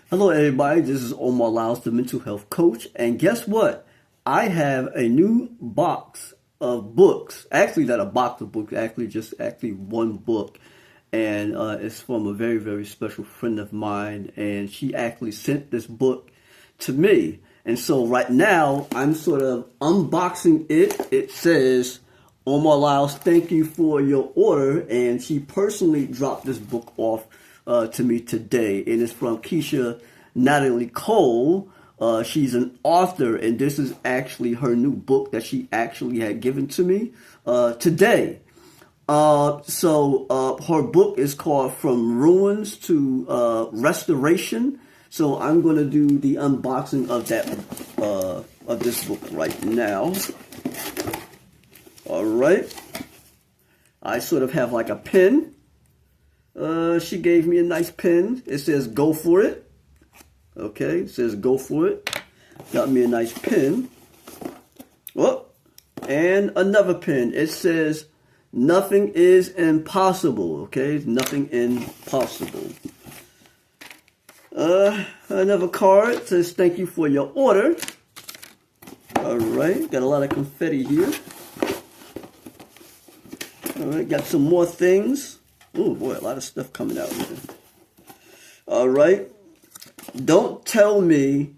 Hello, everybody. This is Omar Lyles, the mental health coach. And guess what? I have a new box of books. Actually, not a box of books, actually one book. And it's from a very, very special friend of mine. And she actually sent this book to me. And so right now, I'm sort of unboxing it. It says, Omar Lyles, thank you for your order. And she personally dropped this book off to me today, and it's from Keisha Natalee Cole. She's an author, and this is actually her new book that she actually had given to me today. So her book is called From Ruins to Restoration. So I'm going to do the unboxing of that of this book right now. All right. I sort of have like a pen. She gave me a nice pen. It says, go for it. Okay, it says, go for it. Got me a nice pen. Oh, and another pen. It says, nothing is impossible. Okay, nothing impossible. Another card says, thank you for your order. All right, got a lot of confetti here. All right, got some more things. Oh boy, a lot of stuff coming out here. All right. Don't tell me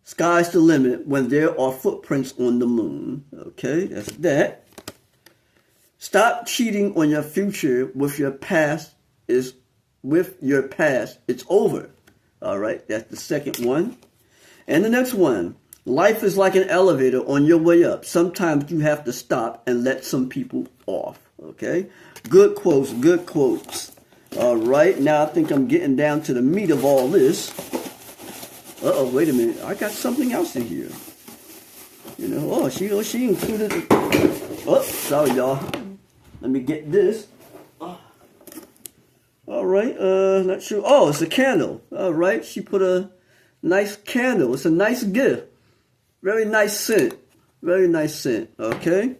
sky's the limit when there are footprints on the moon. Okay, that's that. Stop cheating on your future with your past. It's over. All right, that's the second one. And the next one. Life is like an elevator on your way up. Sometimes you have to stop and let some people off. Okay, good quotes, good quotes. All right, now I think I'm getting down to the meat of all this. Uh-oh, wait a minute. I got something else in here. You know, oh, she included. Oh, sorry, y'all. Let me get this. All right, not sure. Oh, it's a candle. All right, she put a nice candle. It's a nice gift. Very nice scent. Very nice scent. Okay.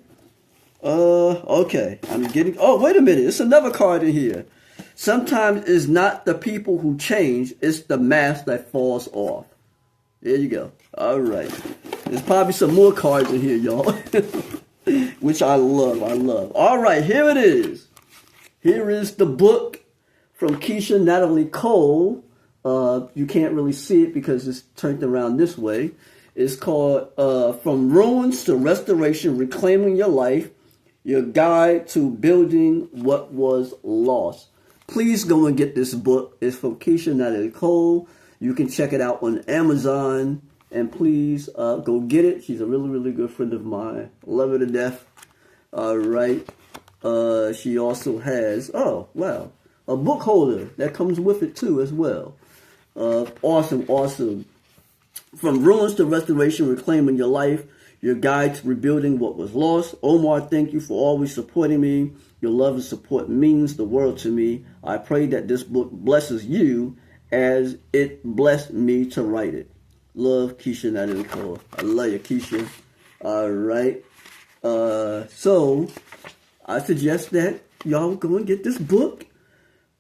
Okay. I'm getting. Oh, wait a minute. It's another card in here. Sometimes it's not the people who change, it's the mask that falls off. There you go. All right. There's probably some more cards in here, y'all. Which I love. I love. All right. Here it is. Here is the book from Keisha Natalee Cole. You can't really see it because it's turned around this way. It's called From Ruins to Restoration, Reclaiming Your Life, Your Guide to Building What Was Lost. Please go and get this book. It's from Keisha Natalee Cole. You can check it out on Amazon. And please go get it. She's a really, really good friend of mine. Love her to death. All right. She also has, oh, wow, a book holder that comes with it too as well. Awesome, awesome. From Ruins to Restoration, Reclaiming Your Life, Your Guide to Rebuilding What Was Lost. Omar, thank you for always supporting me. Your love and support means the world to me. I pray that this book blesses you as it blessed me to write it. Love, Keisha Natalee Cole. I love you, Keisha. All right. So, I suggest that y'all go and get this book.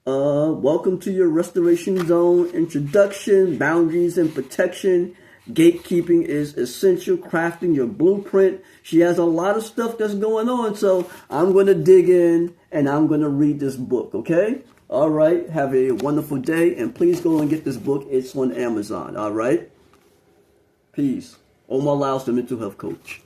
Welcome to your Restoration Zone introduction, boundaries and protection. Gatekeeping is essential. Crafting your blueprint. She has a lot of stuff that's going on. So I'm going to dig in and I'm going to read this book. Okay. All right. Have a wonderful day. And please go and get this book. It's on Amazon. All right. Peace. Omar Lyles, the mental health coach.